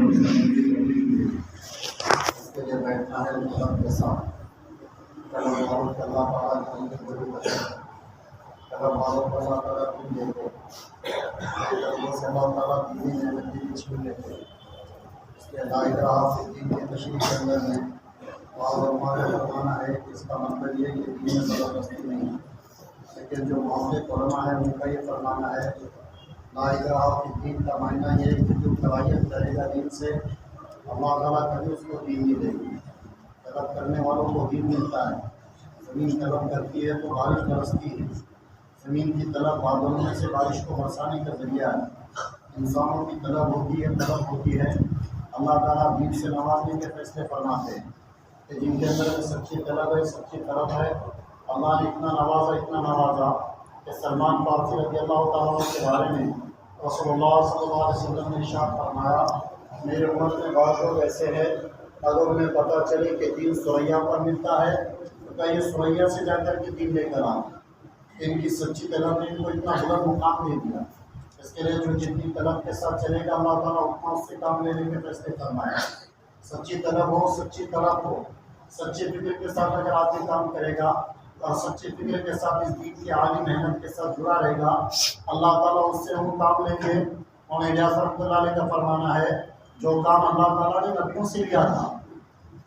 اس کے لیے بیٹھنا ہے مطلب کے ساتھ کلم والوں کے اللہ تعالیٰ کی ضرورت ہے، کلم والوں کو اللہ تعالیٰ دین دیتے، کلموں سے اللہ تعالیٰ دینی نعمتیں بھی چھین لیتے۔ اس کے لا اکراہ فی الدین کے تشریح کے اندر میں بعض علماء کا فرمانا ہے کہ اس کا مطلب یہ کہ دین میں زبردستی نہیں ہے، لیکن جو معاملے علماء ہے ان کا یہ فرمانا ہے لا اکراہ فی الدین کا معنی یہ ہے کہ جو کراہیت کرے گا دین سے اللہ تعالیٰ کبھی اس کو دین نہیں دے گی۔ طلب کرنے والوں کو دین ملتا ہے، زمین طلب کرتی ہے تو بارش برستی ہے، زمین کی طلب بادلوں میں سے بارش کو برسانے کا ذریعہ ہے، انسانوں کی طلب ہوتی ہے اللہ تعالیٰ دین سے نوازنے کے فیصلے فرماتے ہیں کہ جن کے اندر سچی طلب ہے، سچی طلب ہے، اللہ نے اتنا نوازا کہ سلمان فارسی رضی اللہ تعالیٰ عنہ کے بارے میں رسول اللہ صلی اللہ علیہ وسلم نے ارشاد فرمایا میرے امت میں بعض لوگ ایسے ہیں اگر انہیں پتہ چلے کہ دین سریا پر ملتا ہے تو کیا یہ سریا سے جا کر کے دین لے کر آئیں۔ ان کی سچی طلب نے ان کو اتنا بلند مقام دے دیا، اس کے لیے جو جتنی طلب کے ساتھ چلے گا اللہ تعالیٰ اتنا اس سے کام لینے کے فیصلے فرمایا۔ سچی طلب ہو، سچی طلب ہو، سچے فکر کے ساتھ اگر آدمی کام کرے گا اور سچے فکر کے ساتھ اس دین کی عالی محنت کے ساتھ جڑا رہے گا اللہ تعالیٰ اس سے وہ کام لیں گے۔ اور اجازت رحمۃ اللہ علیہ کا فرمانا ہے جو کام اللہ تعالیٰ نے نبیوں سے لیا تھا،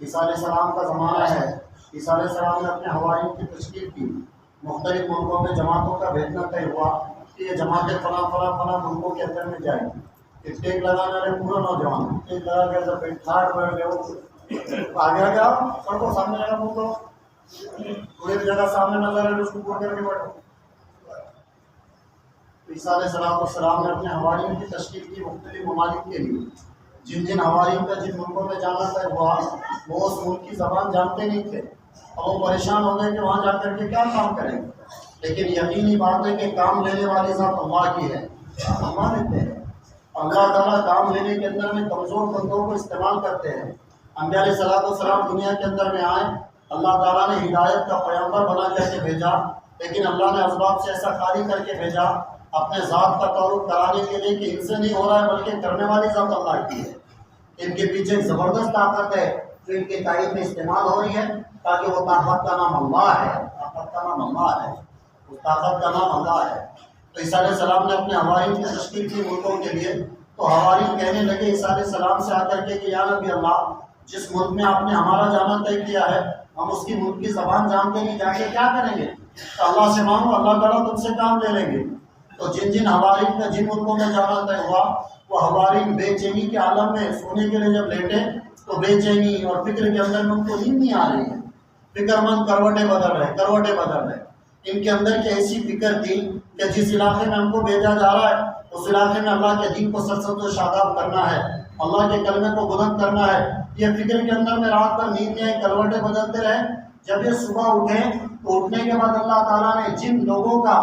عیسیٰ علیہ السلام کا زمانہ ہے، عیسیٰ علیہ السلام نے اپنے حواریوں کی تشکیل کی، مختلف ملکوں میں جماعتوں کا بھیجنا طے ہوا کہ یہ جماعتیں فلاں ملکوں کے اندر میں جائیں گی۔ ٹیک لگانے والے پورا نوجوان ٹیک لگا کے جب تھارڈ بیٹھ گئے آگے آ گیا سڑکوں سامنے لگا منہ تو تھوڑی جگہ سامنے نظر ہے اس کو پور کر کے بیٹھو۔ عیسیٰ علیہ السلام نے اپنے حواریوں کی تشکیل کی مختلف ممالک کے لیے، جن حواریوں کا جن ملکوں میں جانا طے ہوا وہ اس ملک کی زبان جانتے نہیں تھے اور وہ پریشان ہو گئے کہ وہاں جا کر کے کیا کام کریں گے، لیکن یقینی بات ہے کہ کام لینے والی ذات اللہ کی ہے، اللہ دیتے ہیں۔ اللہ تعالیٰ کام لینے کے اندر میں کمزور بندوں کو استعمال کرتے ہیں۔ انبیاء علیہ السلام دنیا کے اندر میں آئے، اللہ تعالیٰ نے ہدایت کا پیغمبر بنا کر کے بھیجا، لیکن اللہ نے اسباب سے ایسا خالی کر کے بھیجا اپنے ذات کا تعارف کرانے کے لیے کہ ان سے نہیں ہو رہا ہے بلکہ کرنے والی ذات اللہ کی ہے۔ ان کے پیچھے ایک زبردست طاقت ہے جو ان کے تائید میں استعمال ہو رہی ہے تاکہ وہ طاقت کا نام اللہ ہے، طاقت کا نام اللہ ہے، اس طاقت کا نام اللہ ہے۔ تو عیسیٰ علیہ السلام نے اپنے حواریوں کی تشکیل کی ملکوں کے لیے، تو حواری کہنے لگے عیسیٰ علیہ السلام سے آ کر کے کہ یا نبی اللہ جس ملک میں آپ نے ہمارا جانا طے کیا ہے ہم اس کی ملک کی زبان جانتے نہیں، جا کے کیا کریں گے؟ تو اللہ سے مانگو، اللہ تعالیٰ تم سے کام لے لیں گے۔ تو جن حوارین کا جن ملکوں میں جانا طے ہوا وہ حوارین بے چینی کے عالم میں سونے کے لیے جب لیٹے تو بے چینی اور فکر کے اندر میں ان کو نیند نہیں آ رہی ہے، فکر مند کروٹیں بدل رہے۔ ان کے اندر کی ایسی فکر تھی کہ جس علاقے میں ہم کو بھیجا جا رہا ہے اس علاقے میں اللہ کے دین کو سرسبز و شاداب کرنا ہے، اللہ کے کلمے کو بلند کرنا ہے۔ یہ فکر کے اندر میں رات بھر نیند نہیں آئی، کروٹیں بدلتے رہے۔ جب یہ صبح اٹھے تو اٹھنے کے بعد اللہ تعالیٰ نے جن لوگوں کا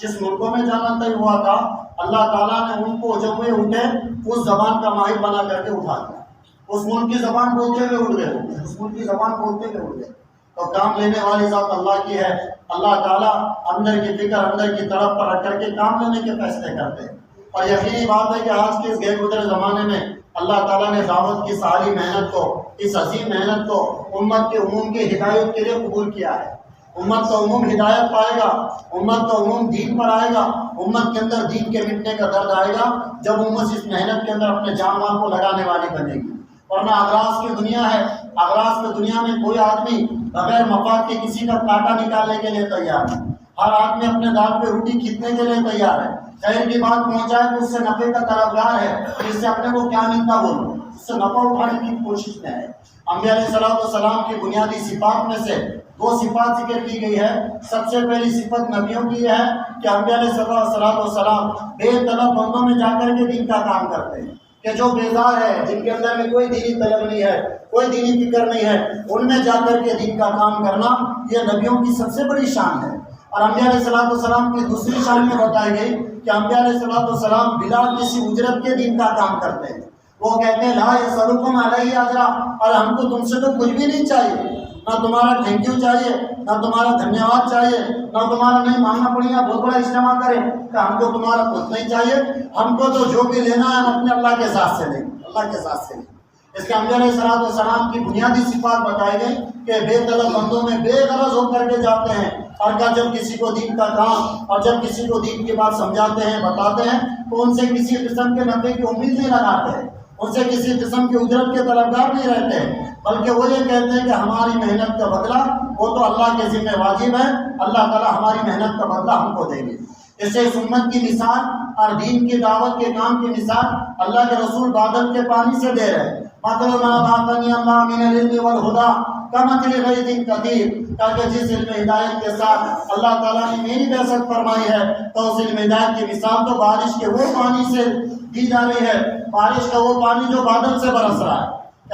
جس ملکوں میں جانا طے ہوا تھا اللہ تعالیٰ نے ان کو جب وہ اٹھے اس زبان کا ماہر بنا کر کے اٹھا دیا، اس ملک کی زبان بولتے ہوئے اٹھ گئے، اس ملک کی زبان بولتے ہوئے اٹھ گئے۔ تو کام لینے والی ذات اللہ کی ہے، اللہ تعالیٰ اندر کی فکر اندر کی طرف پر رکھ کر کے کام لینے کے فیصلے کرتے ہیں۔ اور یقینی بات ہے کہ آج کے اس گئے گزرے زمانے میں اللہ تعالیٰ نے دعوت کی ساری محنت کو، اس عظیم محنت کو امت کے عموم کی ہدایت کے لیے قبول کیا ہے۔ امت کا عموم ہدایت پائے گا، امت کا عموم دین پر آئے گا، امت کے اندر دین کے مٹنے کا درد آئے گا جب امت اس محنت کے اندر اپنے جان مال کو لگانے والی بنے گی۔ ورنہ اغراض کی دنیا ہے، اغراض کی دنیا میں کوئی آدمی بغیر مفاد کے کسی کا کانٹا نکالنے کے لیے تیار ہے، ہر آدمی اپنے دال پہ روٹی کھینچنے کے لیے تیار ہے، خیر کی بات پہنچائے تو اس سے نفع کا طلبگار ہے، اس سے اپنے کو کیا ملتا بولو، اس سے نفع اٹھانے کی کوشش میں ہے۔ انبیاء علیہ السلام کی بنیادی صفات میں سے 2 صفات ذکر کی گئی ہے۔ سب سے پہلی صفت نبیوں کی ہے کہ انبیاء علیہ السلام بے طلب بندوں میں جا کر کے دین کا کام کرتے ہیں، کہ جو بیزار ہے، جن کے اندر میں کوئی دینی طلب نہیں ہے، کوئی دینی فکر نہیں ہے، ان میں جا کر کے دین کا کام کرنا یہ نبیوں کی سب سے بڑی شان ہے۔ اور انبیاء علیہ السلام کی دوسری شان میں بتائی گئی کہ انبیاء علیہ السلام بلا کسی اجرت کے دین کا کام کرتے ہیں۔ وہ کہتے ہیں لا یسألکم علیہ اجرا، اور ہم کو تم سے تو کچھ بھی نہیں چاہیے، نہ تمہارا تھینک یو چاہیے، نہ تمہارا دھنیہ واد چاہیے، نہ تمہارا نہیں مانگنا پڑے گا بہت بڑا اجتماع کریں کہ ہم کو تمہارا کچھ نہیں چاہیے، ہم کو تو جو بھی لینا ہے ہم اپنے اللہ کے ساتھ سے لیں گے۔ اللہ کے ذات سے نہیں۔ اس کے انبیاء علیہ السلام کی بنیادی صفات بتائی گئی کہ بے طلب بندوں میں بے غرض ہو کر کے جاتے ہیں، اور جب کسی کو دین کا کام اور جب کسی کو دین کی بات سمجھاتے ہیں بتاتے ہیں تو ان سے کسی قسم کے نفع کی امید نہیں لگاتے ہیں، ان سے کسی قسم کی اجرت کے طلبگار نہیں رہتے ہیں، بلکہ وہ یہ کہتے ہیں کہ ہماری محنت کا بدلہ وہ تو اللہ کے ذمہ واجب ہے، اللہ تعالیٰ ہماری محنت کا بدلہ ہم کو دیں گے۔ اس سے اس امت کی مثال اور دین کی دعوت کے کام کی مثال اللہ کے رسول بادل کے پانی سے دے رہے ہیں۔ مَثَلُ مَا بَعَثَنِيَ اللَّهُ مِنَ الْعِلْمِ وَالْهُدَىٰ كَمَثَلِ غَيْثٍ كَثِيرٍ، تاکہ جس علم ہدایت کے ساتھ اللہ تعالیٰ نے میری بعثت فرمائی ہے تو اس علم ہدایت کی مثال تو بارش کے وہ پانی سے دی جا رہی ہے، بارش کا وہ پانی جو بادل سے برس رہا ہے۔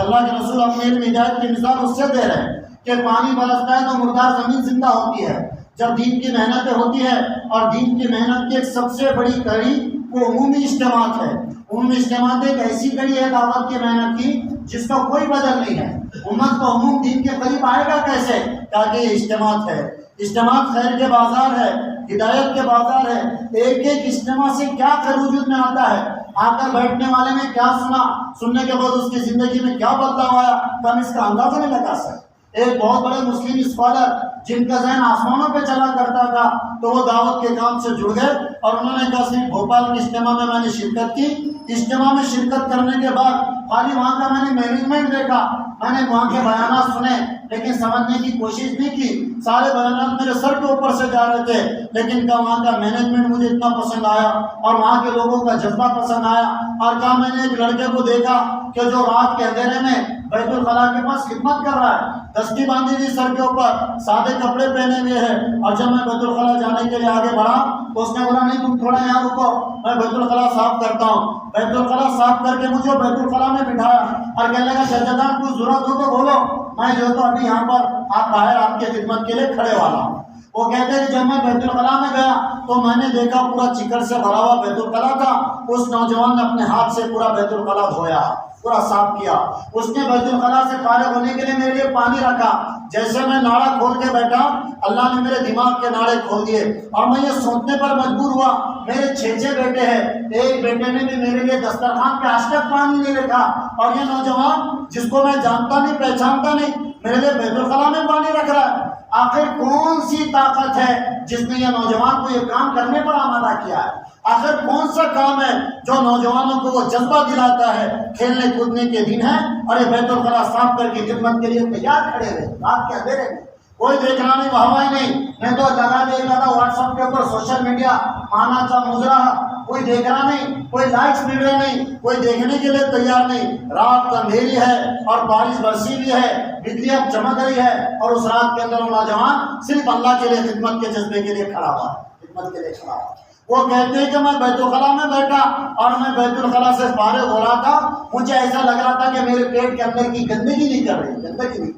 اللہ کے رسول اپنے علم ہدایت کی مثال اس سے دے رہے ہیں کہ پانی برستا ہے تو مردار زمین زندہ ہوتی ہے۔ جب دین کی محنتیں ہوتی ہے اور دین کی محنت کی ایک سب سے بڑی کڑی وہ عمومی اجتماعات ہے۔ عمومی اجتماعات ایک ایسی کڑی ہے دعوت کی محنت کی جس کا کوئی بدل نہیں ہے۔ امت کا عموم دین کے قریب آئے گا کیسے؟ تاکہ یہ اجتماعات ہے، اجتماعات خیر کے بازار ہے، ہدایت کے بازار ہے۔ ایک ایک اجتماع سے کیا خیر وجود میں آتا ہے، آ کر بیٹھنے والے نے کیا سنا، سننے کے بعد اس کی زندگی میں کیا بدلاؤ آیا، تو ہم اس کا اندازہ نہیں لگا سکتے۔ ایک بہت بڑے مسلم اسکالر جن کا ذہن آسمانوں پہ چلا کرتا تھا تو وہ دعوت کے کام سے جڑ گئے اور انہوں نے کہا صرف بھوپال کے اجتماع میں نے شرکت کی، اجتماع میں شرکت کرنے کے بعد خالی وہاں کا میں نے مینجمنٹ دیکھا، میں نے وہاں کے بیانات سنے لیکن سمجھنے کی کوشش نہیں کی، سارے بیانات میرے سر کے اوپر سے جا رہے تھے، لیکن کہا وہاں کا مینجمنٹ مجھے اتنا پسند آیا اور وہاں کے لوگوں کا جذبہ پسند آیا، اور کہا میں نے ایک لڑکے کو دیکھا کہ جو رات کے اندھیرے میں بیت الخلاء کے پاس خدمت کر رہا ہے، دستی باندھی ہوئی سر کے اوپر، سادے کپڑے پہنے ہوئے ہیں، اور جب میں بیت الخلاء جانے کے لیے آگے بڑھا تو اس نے بولا نہیں تم تھوڑا یہاں رکو، میں بیت الخلاء صاف کرتا ہوں۔ بیت الخلاء صاف کر کے مجھے بیت الخلاء میں بٹھایا اور کہنے لگا شہزادان کچھ ضرورت ہو تو بولو، میں جو تو ابھی یہاں پر آپ باہر آپ کی خدمت کے لیے کھڑے والا ہوں۔ وہ کہتے ہیں کہ جب میں بیت الخلاء میں گیا تو میں نے دیکھا پورا چکر سے بھرا ہوا بیت الخلاء تھا، اس نوجوان نے اپنے ہاتھ سے پورا بیت الخلاء دھویا، پورا صاف کیا، اس نے بیت الخلاء سے فارغ ہونے کے لیے میرے لیے پانی رکھا۔ جیسے میں ناڑا کھول کے بیٹھا اللہ نے میرے دماغ کے ناڑے کھول دیے اور میں یہ سوچنے پر مجبور ہوا میرے 6 بیٹے ہیں، ایک بیٹے نے بھی میرے لیے دسترخوان پہ آج تک پانی نہیں رکھا، اور یہ نوجوان جس کو میں جانتا نہیں پہچانتا نہیں میرے لیے بیت الخلاء میں پانی رکھ رہا ہے۔ آخر کون سی طاقت ہے جس نے یہ نوجوان کو یہ کام کرنے پر آمادہ کیا ہے؟ آخر کون سا کام ہے جو نوجوانوں کو وہ جذبہ دلاتا ہے؟ کھیلنے کودنے کے دن ہے اور یہ بیت الخلاء صاف کر کے خدمت کے لیے تیار کھڑے رہے رات کے اندھیرے میں، کوئی دیکھنا نہیں، واہ نہیں، میں تو لگا دیکھ رہا تھا واٹس ایپ کے اوپر سوشل میڈیا آنا تھا مجرا، کوئی دیکھنا نہیں، کوئی لائکس مل رہے نہیں، کوئی دیکھنے کے لیے تیار نہیں۔ رات اندھیری ہے اور بارش برسی بھی ہے، بجلی اب چمک رہی ہے، اور اس رات کے اندر وہ نوجوان صرف اللہ کے لیے خدمت کے جذبے کے لیے کھڑا ہوا، خدمت کے لیے کھڑا ہوا۔ وہ کہتے ہیں کہ میں بیت الخلاء میں بیٹھا اور میں بیت الخلاء سے فارغ ہو رہا تھا، مجھے ایسا لگ رہا تھا کہ میرے پیٹ کے اندر کی گندگی نہیں کر رہی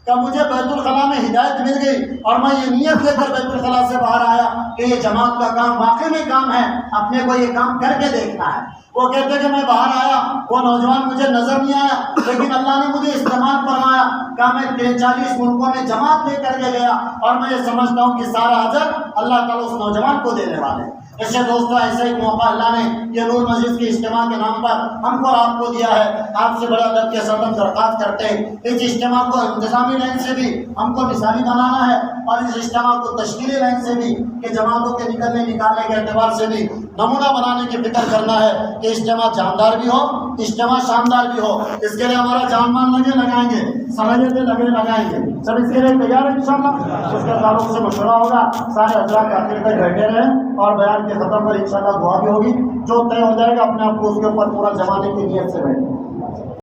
کہ مجھے بیت الخلاء میں ہدایت مل گئی، اور میں یہ نیت لے کر بیت الخلاء سے باہر آیا کہ یہ جماعت کا کام واقعی میں کام ہے، اپنے کو یہ کام کر کے دیکھنا ہے۔ وہ کہتے ہیں کہ میں باہر آیا، وہ نوجوان مجھے نظر نہیں آیا، لیکن اللہ نے مجھے استعمال فرمایا کہ میں 40 ملکوں میں جماعت لے کر کے گیا، اور میں یہ سمجھتا ہوں کہ سارا اجر اللہ تعالیٰ اس نوجوان کو دینے والے ہیں۔ ایسے دوستو ایسا ایک موقع اللہ نے یہ نور مسجد کے اجتماع کے نام پر ہم کو اور آپ کو دیا ہے۔ آپ سے بڑا ادب کے ساتھ ہم درخواست کرتے ہیں اس اجتماع کو انتظامی لائن سے بھی ہم کو مثالی بنانا ہے، اور اس اجتماع کو تشکیلی لائن سے بھی کہ جماعتوں کے نکالنے کے اعتبار سے بھی نمونہ بنانے کی فکر کرنا ہے کہ اجتماع جاندار بھی ہو، اجتماع شاندار بھی ہو۔ اس کے لیے ہمارا جان مان لگائیں گے، صلاحیتیں لگائیں گے، سب اس کے لیے تیار ہے انشاءاللہ۔ اس کے تعلق سے مشورہ ہوگا، سارے حضرات آخر تک بیٹھے رہیں، اور بیان کے ختم پر انشاءاللہ دعا بھی ہوگی، جو طے ہو جائے گا اپنے آپ کو اس کے اوپر پورا جمانے کی نیت سے بیٹھے۔